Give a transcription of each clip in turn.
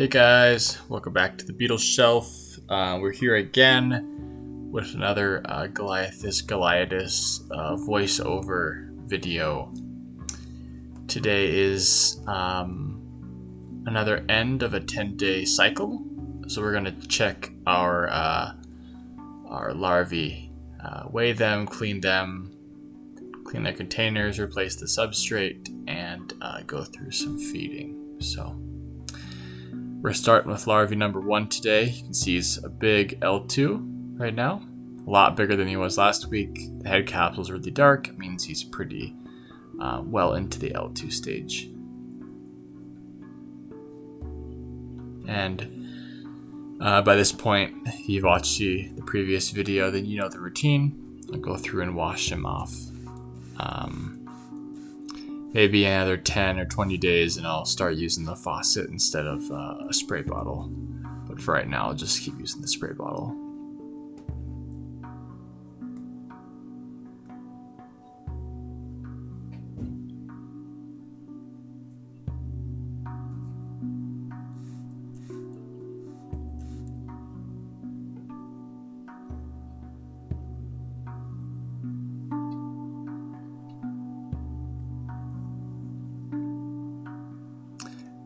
Hey guys, welcome back to the Beetle Shelf. We're here again with another Goliathus voiceover video. Today is another end of a 10-day cycle, so we're gonna check our larvae, weigh them, clean their containers, replace the substrate, and go through some feeding. So we're starting with larvae number 1 today. You can see he's a big L2 right now, a lot bigger than he was last week. The head capsule is really dark. It means he's pretty well into the L2 stage. And by this point, if you've watched the previous video, then you know the routine. I'll go through and wash him off. Maybe another 10 or 20 days and I'll start using the faucet instead of a spray bottle. But for right now, I'll just keep using the spray bottle.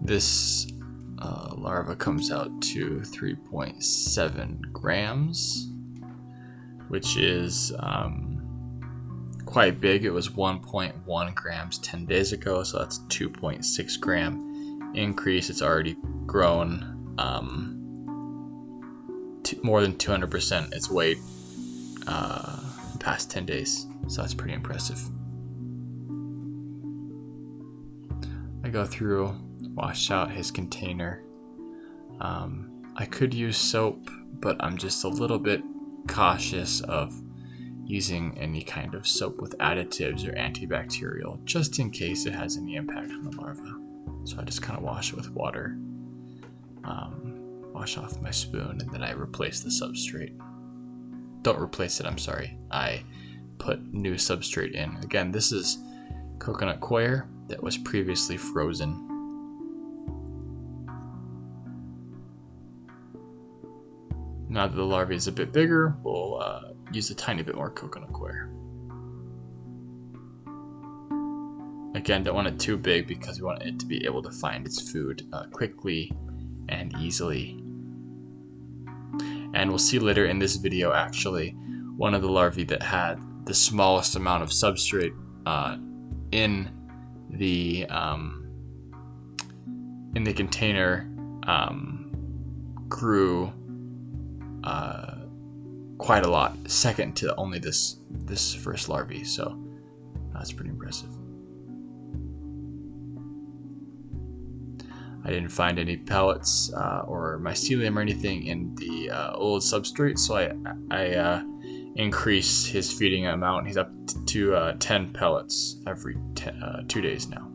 This larva comes out to 3.7 grams, which is quite big. It was 1.1 grams 10 days ago, so that's 2.6 gram increase. It's already grown more than 200% its weight in the past 10 days, so that's pretty impressive. I go through, wash out his container. I could use soap, but I'm just a little bit cautious of using any kind of soap with additives or antibacterial, just in case it has any impact on the larva. So I just kind of wash it with water, wash off my spoon, and then I replace the substrate. Don't replace it, I'm sorry. I put new substrate in. Again, this is coconut coir that was previously frozen. Now that the larvae is a bit bigger, we'll use a tiny bit more coconut coir. Again, don't want it too big because we want it to be able to find its food quickly and easily. And we'll see later in this video, actually, one of the larvae that had the smallest amount of substrate in the container grew quite a lot, second to only this first larvae, so that's pretty impressive. I didn't find any pellets or mycelium or anything in the old substrate, so I increased his feeding amount. He's up to 10 pellets every 2 days now.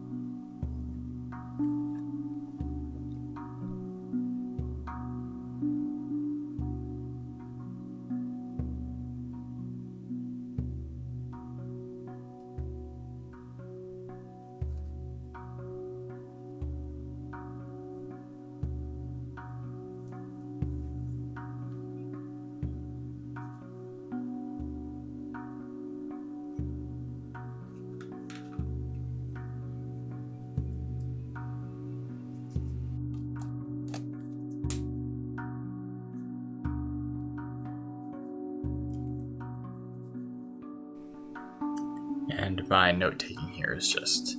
And my note taking here is just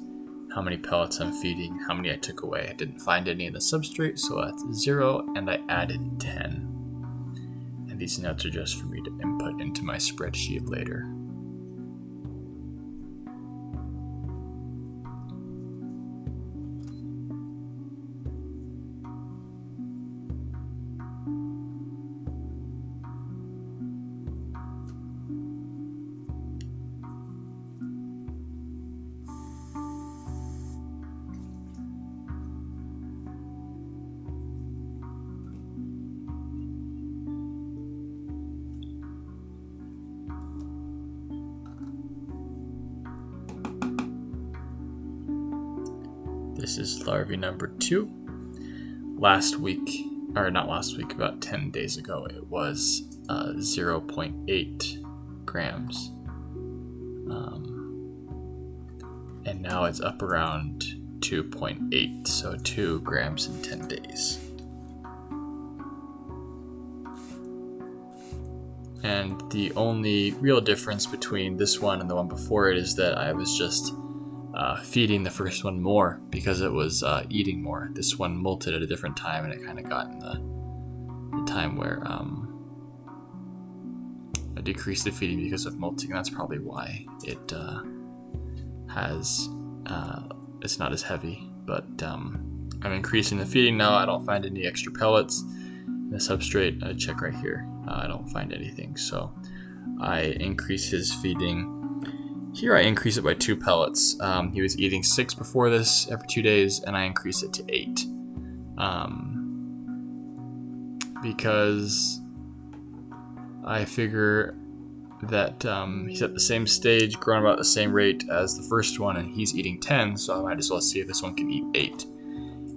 how many pellets I'm feeding, how many I took away. I didn't find any in the substrate, so that's 0, and I added 10. And these notes are just for me to input into my spreadsheet later. This is larvae number 2. last week, or not last week, about 10 days ago, it was 0.8 grams. And now it's up around 2.8, so 2 grams in 10 days. And the only real difference between this one and the one before it is that I was just feeding the first one more because it was eating more. This one molted at a different time, and it kind of got in the time where I decreased the feeding because of molting. That's probably why it it's not as heavy. But I'm increasing the feeding now. I don't find any extra pellets in the substrate. I check right here. I don't find anything, so I increase his feeding. Here I increase it by 2 pellets. He was eating 6 before this every 2 days, and I increase it to 8. Because I figure that he's at the same stage, growing about the same rate as the first one, and he's eating 10, so I might as well see if this one can eat 8.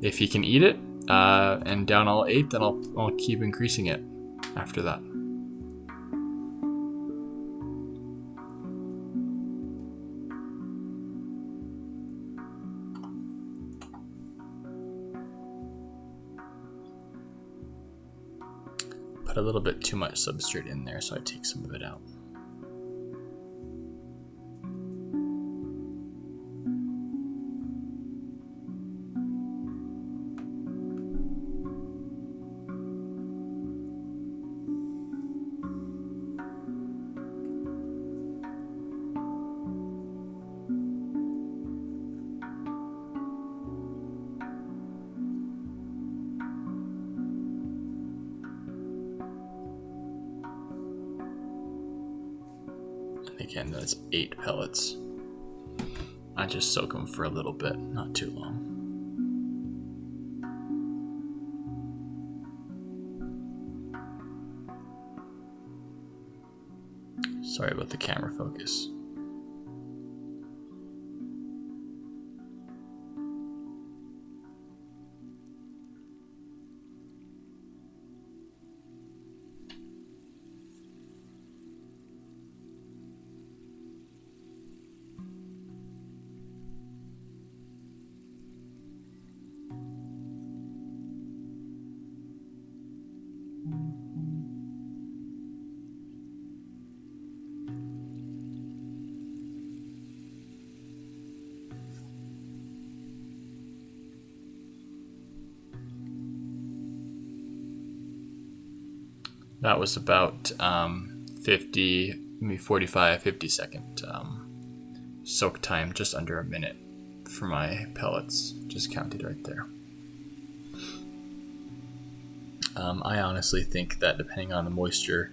If he can eat it and down all 8, then I'll keep increasing it after that. Put a little bit too much substrate in there, so I take some of it out. Again, that's 8 pellets. I just soak them for a little bit, not too long. Sorry about the camera focus. That was about 50, maybe 45, 50 second soak time, just under a minute for my pellets, just counted right there. I honestly think that depending on the moisture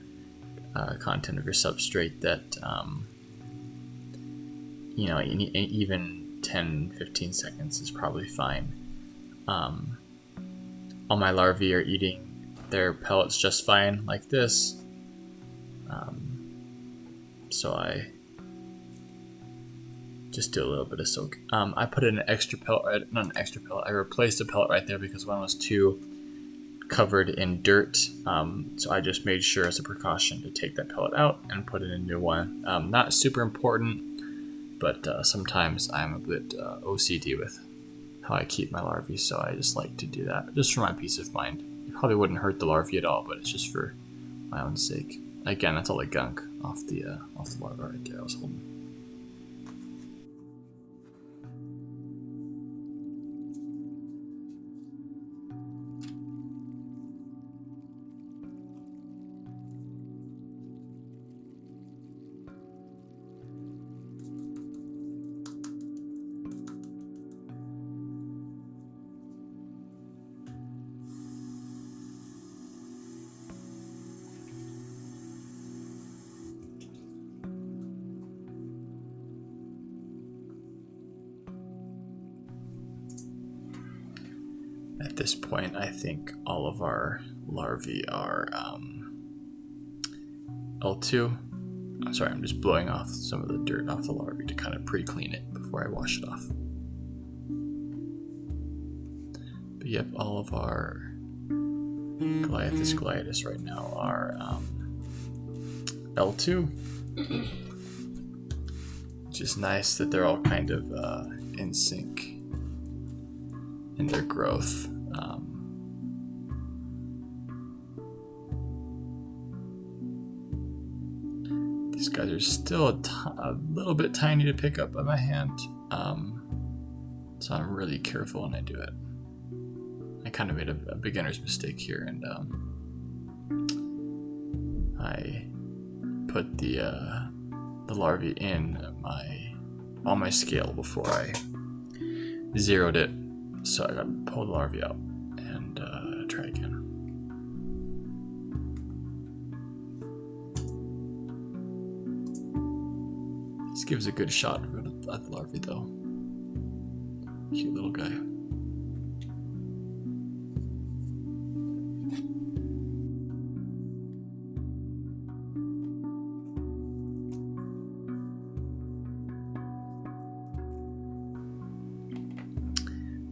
content of your substrate, that even 10, 15 seconds is probably fine. All my larvae are eating their pellets just fine, like this. So I just do a little bit of soak. I put in an extra pellet, not an extra pellet, I replaced a pellet right there because one was too covered in dirt. So I just made sure as a precaution to take that pellet out and put in a new one. Not super important, but sometimes I'm a bit OCD with how I keep my larvae, so I just like to do that, just for my peace of mind. It probably wouldn't hurt the larvae at all, but it's just for my own sake. Again, that's all the gunk off the larva right there I was holding. At this point, I think all of our larvae are L2. I'm sorry, I'm just blowing off some of the dirt off the larvae to kind of pre-clean it before I wash it off. But yep, all of our Goliathus right now are L2, which is nice that they're all kind of in sync in their growth. These guys are still a little bit tiny to pick up by my hand, so I'm really careful when I do it. I kind of made a beginner's mistake here, and I put the larvae on my scale before I zeroed it, so I got to pull the larvae out and try again. This gives a good shot at the larvae though. Cute little guy.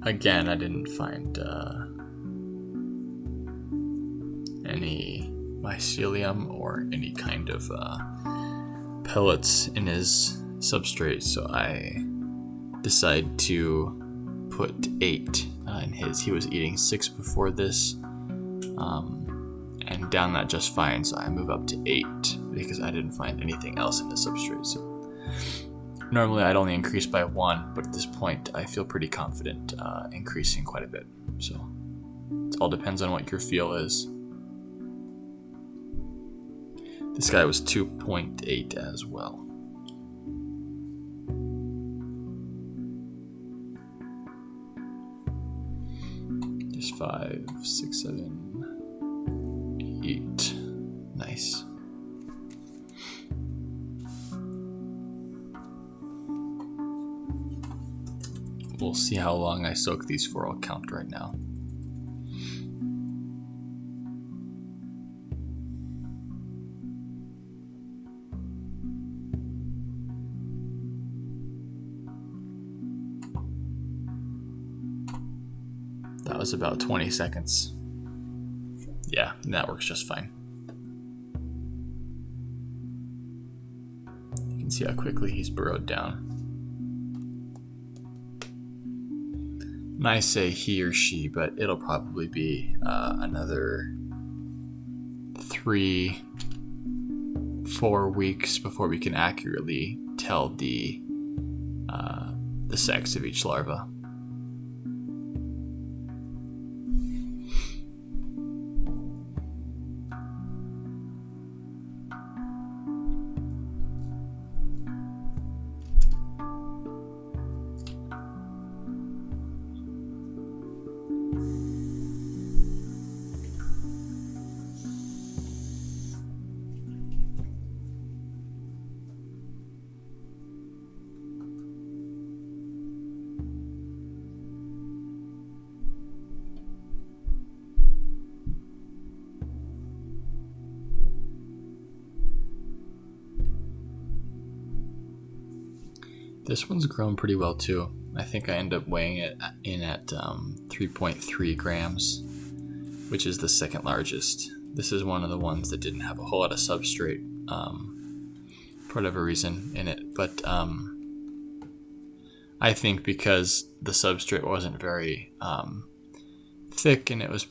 Again, I didn't find any mycelium or any kind of pellets in his substrate, so I decided to put 8 in his. He was eating 6 before this, and down that just fine, so I move up to 8 because I didn't find anything else in the substrate. So normally I'd only increase by 1, but at this point I feel pretty confident increasing quite a bit. So it all depends on what your feel is. This guy was 2.8 as well. There's 5, 6, 7, 8. Nice. We'll see how long I soak these for. I'll count right now. That was about 20 seconds. Yeah, that works just fine. You can see how quickly he's burrowed down. And I say he or she, but it'll probably be another 3-4 weeks before we can accurately tell the sex of each larva. This one's grown pretty well too. I think I end up weighing it in at 3.3 grams, which is the second largest. This is one of the ones that didn't have a whole lot of substrate for whatever reason in it, but I think because the substrate wasn't very thick and it was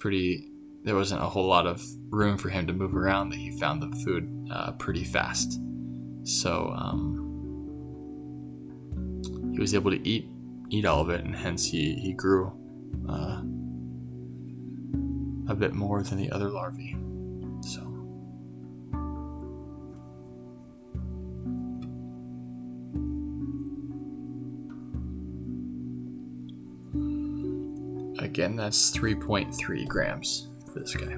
there wasn't a whole lot of room for him to move around, that he found the food pretty fast. So he was able to eat all of it, and hence he grew a bit more than the other larvae. So again, that's 3.3 grams for this guy.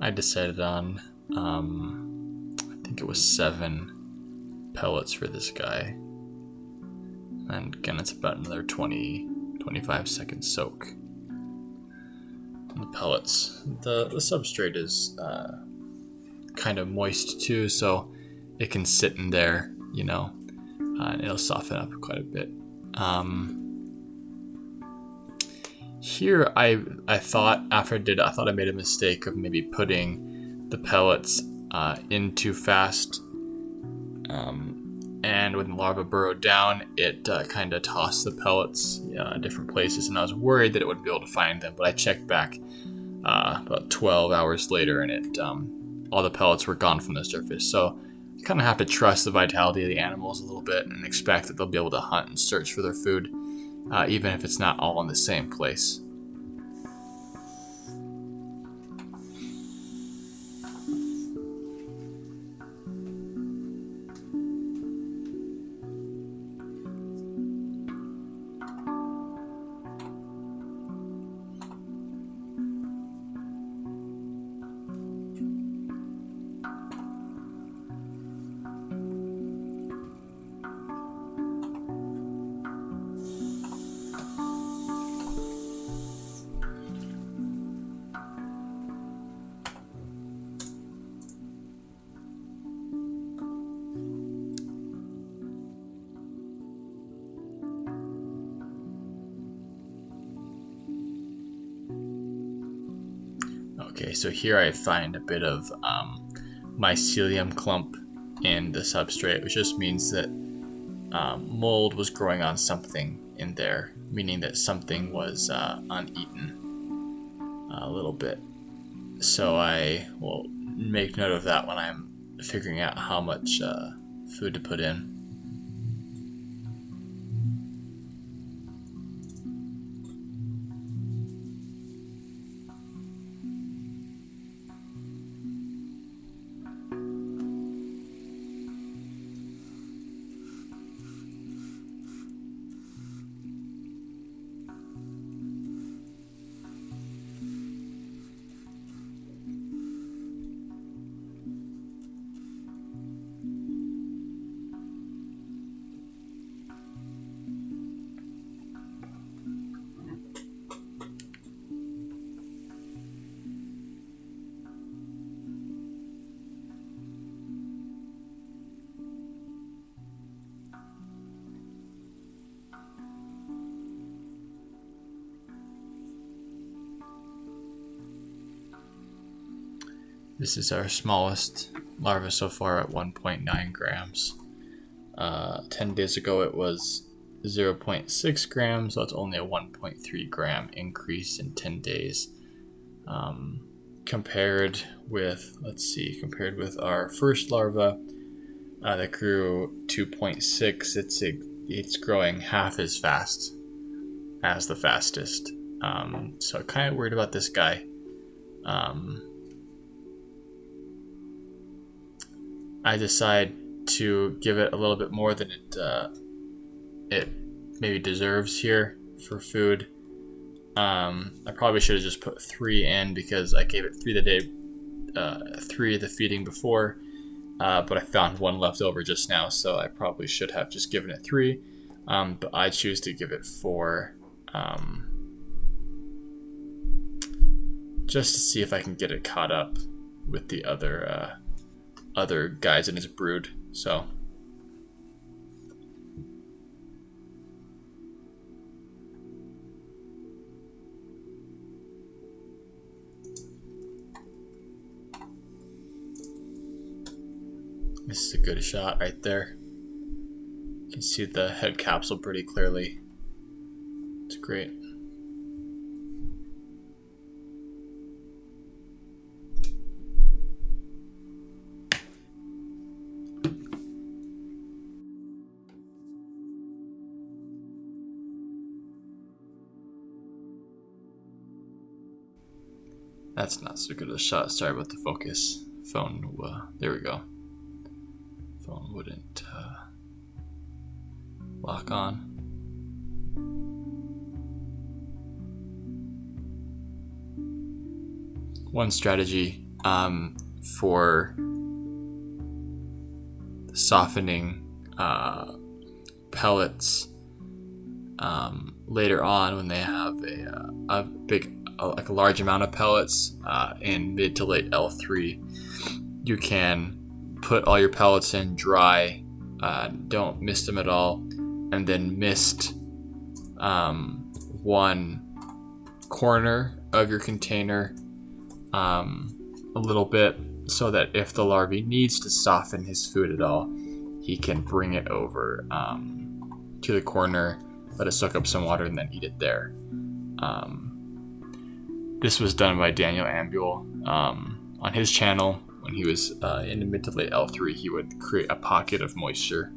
I decided on, I think it was 7 pellets for this guy. And again, it's about another 20-25 second soak. And the pellets. The substrate is kind of moist too, so it can sit in there, you know, and it'll soften up quite a bit. Here, I thought after I thought I made a mistake of maybe putting the pellets in too fast. And when the larva burrowed down, it kind of tossed the pellets different places, and I was worried that it wouldn't be able to find them. But I checked back about 12 hours later, and all the pellets were gone from the surface. So you kind of have to trust the vitality of the animals a little bit and expect that they'll be able to hunt and search for their food, even if it's not all in the same place. Okay, so here I find a bit of mycelium clump in the substrate, which just means that mold was growing on something in there, meaning that something was uneaten a little bit. So I will make note of that when I'm figuring out how much food to put in. This is our smallest larva so far at 1.9 grams. 10 days ago it was 0.6 grams, so it's only a 1.3 gram increase in 10 days. Compared with our first larva that grew 2.6, it's growing half as fast as the fastest. So kind of worried about this guy. I decide to give it a little bit more than it maybe deserves here for food. I probably should have just put 3 in because I gave it 3 the feeding before, but I found 1 left over just now, so I probably should have just given it 3. But I choose to give it 4, just to see if I can get it caught up with the other guys in his brood. So this is a good shot right there. You can see the head capsule pretty clearly. It's great. That's not so good a shot. Sorry about the focus. Phone, there we go. Phone wouldn't lock on. One strategy for softening pellets later on when they have a large amount of pellets in mid to late L3. You can put all your pellets in dry, don't mist them at all, and then mist one corner of your container a little bit, so that if the larvae needs to soften his food at all, he can bring it over to the corner, let it soak up some water, and then eat it there. This was done by Daniel Ambule on his channel. When he was in the mid to late L3, he would create a pocket of moisture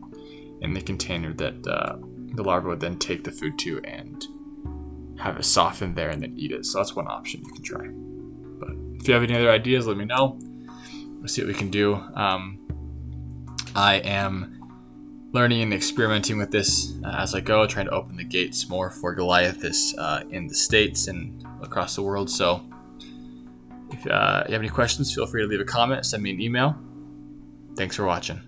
in the container that the larva would then take the food to and have it soften there and then eat it. So that's one option you can try. But if you have any other ideas, let me know. Let's see what we can do. I am learning and experimenting with this as I go, trying to open the gates more for Goliathus in the States and across the world. So if you have any questions, feel free to leave a comment, send me an email. Thanks for watching.